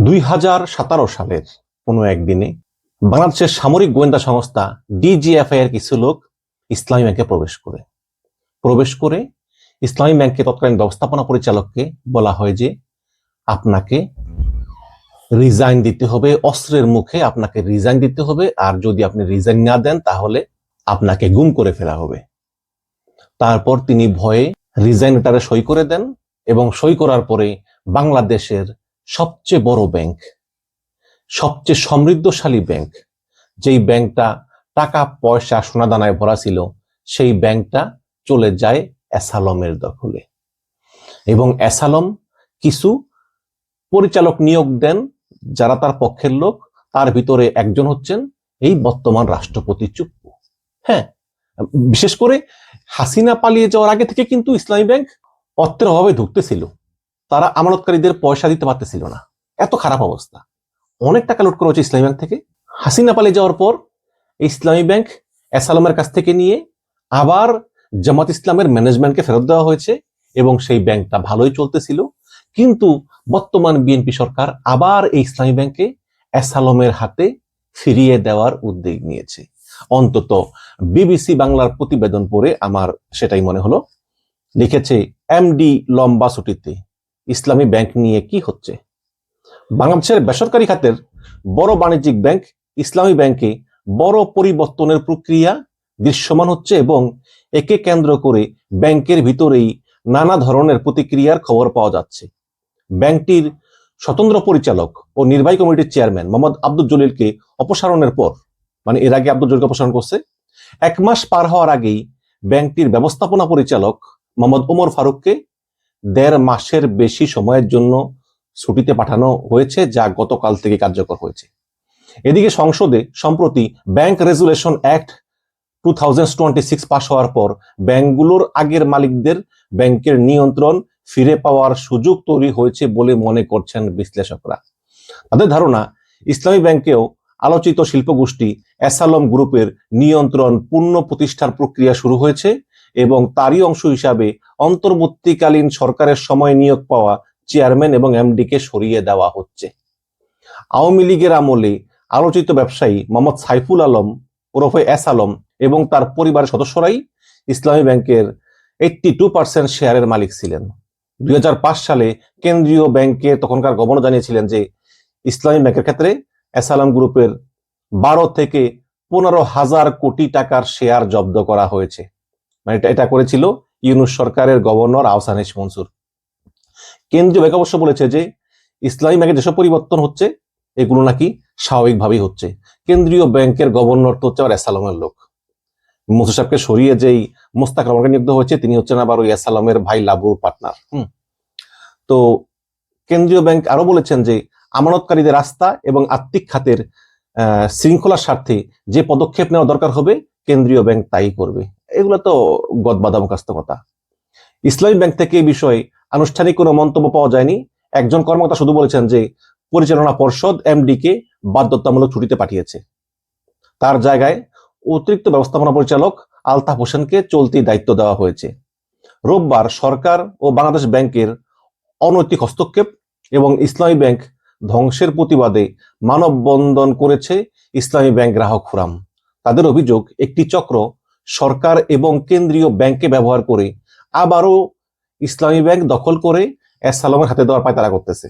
2017 সালের কোনো একদিনে বাংলাদেশের সামরিক গোয়েন্দা সংস্থা ডিজিএফআই এর কিছু লোক ইসলামী ব্যাংকে প্রবেশ করে ইসলামী ব্যাংকের তৎকালীন ব্যবস্থাপনা পরিচালককে বলা হয় যে আপনাকে রিজাইন দিতে হবে, অস্ত্রের মুখে আপনাকে রিজাইন দিতে হবে, আর যদি আপনি রিজাইন না দেন তাহলে আপনাকে গুম করে ফেলা হবে। তারপর তিনি ভয়ে রিজাইন লেটারে সই করে দেন এবং সই করার পরে বাংলাদেশের সবচেয়ে বড় ব্যাংক, সবচেয়ে সমৃদ্ধশালী ব্যাংক, যেই ব্যাংকটা টাকা পয়সা সোনাদানায় ভরা ছিল, সেই ব্যাংকটা চলে যায় অ্যাসালমের দখলে। এবং অ্যাসালম কিছু পরিচালক নিয়োগ দেন যারা তার পক্ষের লোক। তার ভিতরে একজন হচ্ছেন এই বর্তমান রাষ্ট্রপতি চুপ্পু। হ্যাঁ, বিশেষ করে হাসিনা পালিয়ে যাওয়ার আগে থেকে কিন্তু ইসলামী ব্যাংক অর্থের অভাবে ঢুকতেছিল। তারা আমানতকারীদের পয়সা দিতে পারতেছিল না, এত খারাপ অবস্থা। অনেক টাকা লুট করা হচ্ছে ইসলামী ব্যাংক থেকে। হাসিনা পালিয়ে যাওয়ার পর ইসলামী ব্যাংক অ্যাসালমের কাছ থেকে নিয়ে আবার জামাত ইসলামের ম্যানেজমেন্টকে ফেরত দেওয়া হয়েছে এবং সেই ব্যাংকটা ভালোই চলতেছিল। কিন্তু বর্তমান বিএনপি সরকার আবার এই ইসলামী ব্যাংকে অ্যাসালমের হাতে ফিরিয়ে দেওয়ার উদ্যোগ নিয়েছে। অন্তত বিবিসি বাংলার প্রতিবেদন পড়ে আমার সেটাই মনে হলো। লিখেছে, এমডি লম্বা ছুটিতে, ইসলামী ব্যাংক নিয়ে কি হচ্ছে। বাংলাদেশের বেসরকারি খাতের বড় বাণিজ্যিক ব্যাংক ইসলামী ব্যাংকে বড় পরিবর্তনের প্রক্রিয়া দৃশ্যমান হচ্ছে এবং একে কেন্দ্র করে ব্যাংকের ভিতরেই নানা ধরনের প্রতিক্রিয়ার খবর পাওয়া যাচ্ছে। ব্যাংকটির স্বতন্ত্র পরিচালক ও নির্বাহী কমিটির চেয়ারম্যান মোহাম্মদ আব্দুল জলিলকে অপসারণের পর, মানে এর আগে আব্দুল জলিলকে অপসারণ করছে, 1 মাস পার হওয়ার আগেই ব্যাংকটির ব্যবস্থাপনা পরিচালক মোহাম্মদ ওমর ফারুককে 1.5 মাসের বেশি সময়ের জন্য ছুটিতে পাঠানো হয়েছে, যা গতকাল থেকে কার্যকর হয়েছে। এদিকে সংসদে সম্প্রতি ব্যাংক রেজুলেশন অ্যাক্ট 2026 পাস হওয়ার পর ব্যাংকগুলোর আগের মালিকদের ব্যাংকের নিয়ন্ত্রণ ফিরে পাওয়ার সুযোগ তৈরি হয়েছে বলে মনে করছেন বিশ্লেষকরা। তাদের ধারণা, ইসলামী ব্যাংকেও আলোচিত শিল্পগোষ্ঠী অ্যাসালম গ্রুপের নিয়ন্ত্রণ পূর্ণ প্রতিষ্ঠার প্রক্রিয়া শুরু হয়েছে এবং তারই অংশ হিসাবে অন্তর্বর্তীকালীন সরকারের সময় নিয়োগ পাওয়া চেয়ারম্যান এবং এমডিকে সরিয়ে দেওয়া হচ্ছে। আওয়ামী লীগের আমলে আলোচিত ব্যবসায়ী মোহাম্মদ সাইফুল আলম ওরফে অ্যাসালম এবং তার পরিবারের সদস্যরাই ইসলামী ব্যাংকের 82% শেয়ারের মালিক ছিলেন। 2005 সালে কেন্দ্রীয় ব্যাংকের তখনকার গভর্নর জানিয়েছিলেন যে ইসলামী ব্যাংকের ক্ষেত্রে অ্যাসালম গ্রুপের 12 থেকে 15,000 কোটি টাকার শেয়ার জব্দ করা হয়েছে। মানে এটা করেছিল ইউনূস সরকারের গভর্নর আহসান মনসুর। কেন্দ্রীয় ব্যাংক অবশ্য বলেছে যে ইসলামী ব্যাংকের যেসব পরিবর্তন হচ্ছে এগুলো নাকি স্বাভাবিকভাবেই হচ্ছে। কেন্দ্রীয় ব্যাংকের গভর্নর তো হচ্ছে আবার অ্যাসালমের লোক। মনসুর সাহেবকে সরিয়ে যেই মোস্তাক রহমানকে নিয়োগ হয়েছে, তিনি হচ্ছেন আবার ওই অ্যাসালমের ভাই লাবুর পার্টনার। তো কেন্দ্রীয় ব্যাংক আরো বলেছেন যে আমানতকারীদের আস্থা এবং আর্থিক খাতের শৃঙ্খলার স্বার্থে যে পদক্ষেপ নেওয়া দরকার হবে কেন্দ্রীয় ব্যাংক তাই করবে। এগুলো তো গদবাদা মুখস্থ কথা। ইসলামী ব্যাংক থেকে এই বিষয়ে আনুষ্ঠানিক কোনো মন্তব্য পাওয়া যায়নি। একজন কর্মকর্তা শুধু বলেছেন যে পরিচালনা পর্ষদ এমডিকে বাধ্যতামূলক ছুটিতে পাঠিয়েছে। তার জায়গায় অতিরিক্ত ব্যবস্থাপনা পরিচালক আলতাফ হোসেনকে চলতি দায়িত্ব দেওয়া হয়েছে। রোববার সরকার ও বাংলাদেশ ব্যাংকের অনৈতিক হস্তক্ষেপ এবং ইসলামী ব্যাংক ধ্বংসের প্রতিবাদে মানববন্ধন করেছে ইসলামী ব্যাংক গ্রাহক ফোরাম। তাদের অভিযোগ, একটি চক্র সরকার এবং কেন্দ্রীয় ব্যাংককে ব্যবহার করে আবারও ইসলামী ব্যাংক দখল করে অ্যাসালমের হাতে দেওয়ার পায়তারা করতেছে।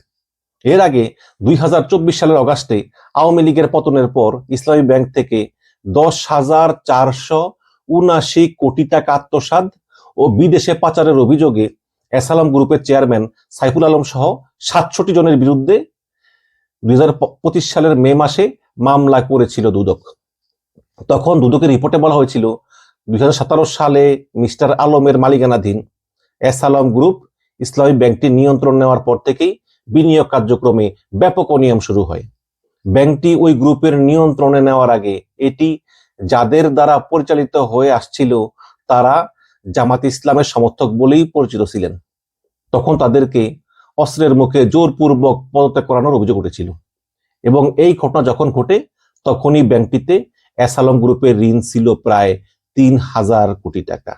এর আগে 2024 সালের অগাস্টে আওয়ামী লীগের পতনের পর ইসলামী ব্যাংক থেকে 10,479 কোটি টাকা আত্মসাৎ ও বিদেশে পাচারের অভিযোগে অ্যাসালম গ্রুপের চেয়ারম্যান সাইফুল আলম সহ 67 জনের বিরুদ্ধে 2025 সালের মে মাসে মামলা করেছিল দুদক। তখন দুদকের রিপোর্টে বলা হয়েছিল 2017 সালে মিস্টার আলমের মালিকানাধীন অ্যাসালম গ্রুপ ইসলামী ব্যাংকটি নিয়ন্ত্রণ নেওয়ার পর থেকেই বিনিয়োগ কার্যক্রমে ব্যাপক অনিয়ম শুরু হয়। ব্যাংকটি ওই গ্রুপের নিয়ন্ত্রণে নেওয়ার আগে এটি যাদের দ্বারা পরিচালিত হয়ে আসছিল তারা জামাত ইসলামের সমর্থক বলেই পরিচিত ছিলেন। তখন তাদেরকে অস্ত্রের মুখে জোরপূর্বক পদত্যাগ করানোর অভিযোগ উঠেছিল এবং এই ঘটনা যখন ঘটে তখনই ব্যাংকটিতে অ্যাসালম গ্রুপের ঋণ ছিল প্রায় 3,000 কোটি টাকা।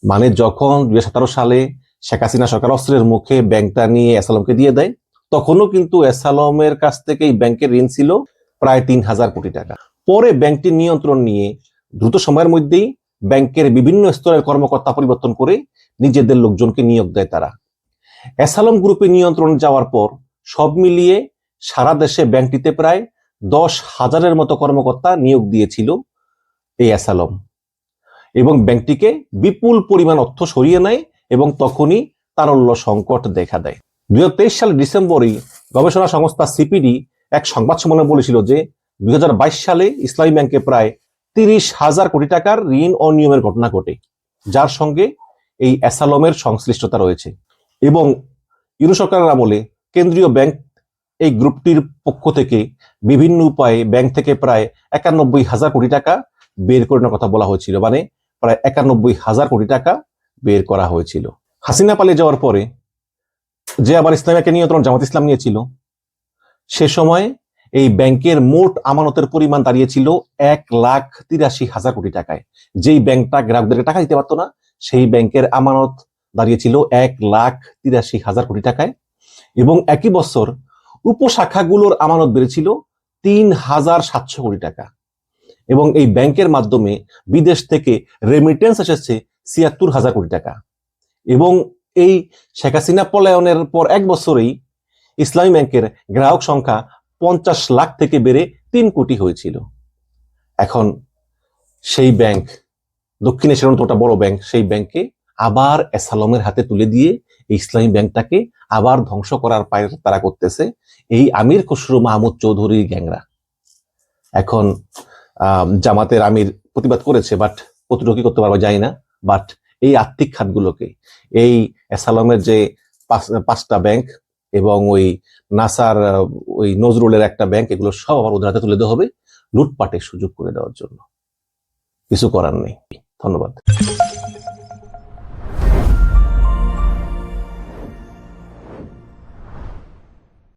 মানে যখন 2017 সালে শেখ হাসিনা সরকার অস্ত্রের মুখে ব্যাংকটা নিয়ে অ্যাসালমকে দিয়ে দেয়, তখনও কিন্তু এসালমের কাছ থেকে এই ব্যাংকের ঋণ ছিল প্রায় 3,000 কোটি টাকা। পরে ব্যাংকটি নিয়ন্ত্রণ নিয়ে দ্রুত সময়ের মধ্যেই ব্যাংকের বিভিন্ন স্তরের কর্মকর্তা পরিবর্তন করে নিজেদের লোকজনকে নিয়োগ দেয় তারা। এসালম গ্রুপে নিয়ন্ত্রণ যাওয়ার পর সব মিলিয়ে সারা দেশে ব্যাংকটিতে প্রায় 10,000-এর মতো কর্মকর্তা নিয়োগ দিয়েছিল এই এসালম, এবং ব্যাংকটিকে বিপুল পরিমাণ অর্থ সরিয়ে নেয় এবং তখনই তারল্য সংকট দেখা দেয়। 2023 সালের ডিসেম্বরে গবেষণা সংস্থা সিপিডি এক সংবাদ সম্মেলনে বলেছিল যে 2022 সালে ইসলামী ব্যাংকে প্রায় 30,000 কোটি টাকার ঋণ অনিয়মের ঘটনা ঘটে, যার সঙ্গে এই এসালমের সংশ্লিষ্টতা রয়েছে। এবং ইউরো সরকারের আমলে কেন্দ্রীয় ব্যাংক এই গ্রুপটির পক্ষ থেকে বিভিন্ন উপায়ে ব্যাংক থেকে প্রায় 91,000 কোটি টাকা বের করার কথা বলা হয়েছিল, মানে প্রায় 91,000 কোটি টাকা বের করা হয়েছিল। হাসিনা পালিয়ে যাওয়ার পরে যে আবার ইসলামী ব্যাংকের নিয়ন্ত্রণ জামাত ইসলাম নিয়েছিল, সে সময় এই ব্যাংকের মোট আমানতের পরিমাণ দাঁড়িয়েছিল 1,83,000 কোটি টাকায়। যেই ব্যাংকটা গ্রাহকদেরকে টাকা দিতে পারতো না, সেই ব্যাংকের আমানত দাঁড়িয়েছিল 1,83,000 কোটি টাকায়। এবং একই বছর উপশাখাগুলোর আমানত বেড়েছিল 3,700 কোটি টাকা। এবং এই ব্যাংকের মাধ্যমে বিদেশ থেকে রেমিটেন্স এসেছে 76,000 কোটি টাকা। এবং এই শেখ হাসিনা পলায়নের পর এক বছরেই ইসলামী ব্যাংকের গ্রাহক সংখ্যা 50 লাখ থেকে বেড়ে 3 কোটি হয়েছিল। এখন সেই ব্যাংক, দক্ষিণ এশিয়ার অন্যতম বড় ব্যাংক, সেই ব্যাংকে আবার এসালমের হাতে তুলে দিয়ে এই ইসলামী ব্যাংকটাকে আবার ধ্বংস করার পায় তারা করতেছে এই আমির খসরু মাহমুদ চৌধুরীর গ্যাংরা। এখন জামাতের আমির প্রতিবাদ করেছে, বাট প্রতিরোধ করতে পারবে যায় না। বাট এই আর্থিক খাতগুলোকে, এই এসালমের যে 5টা ব্যাংক এবং ওই নাসার ওই নজরুলের একটা ব্যাংক, এগুলো সব আবার ওদের হাতে তুলে দেওয়া হবে লুটপাটের সুযোগ করে দেওয়ার জন্য। কিছু করার নেই। ধন্যবাদ।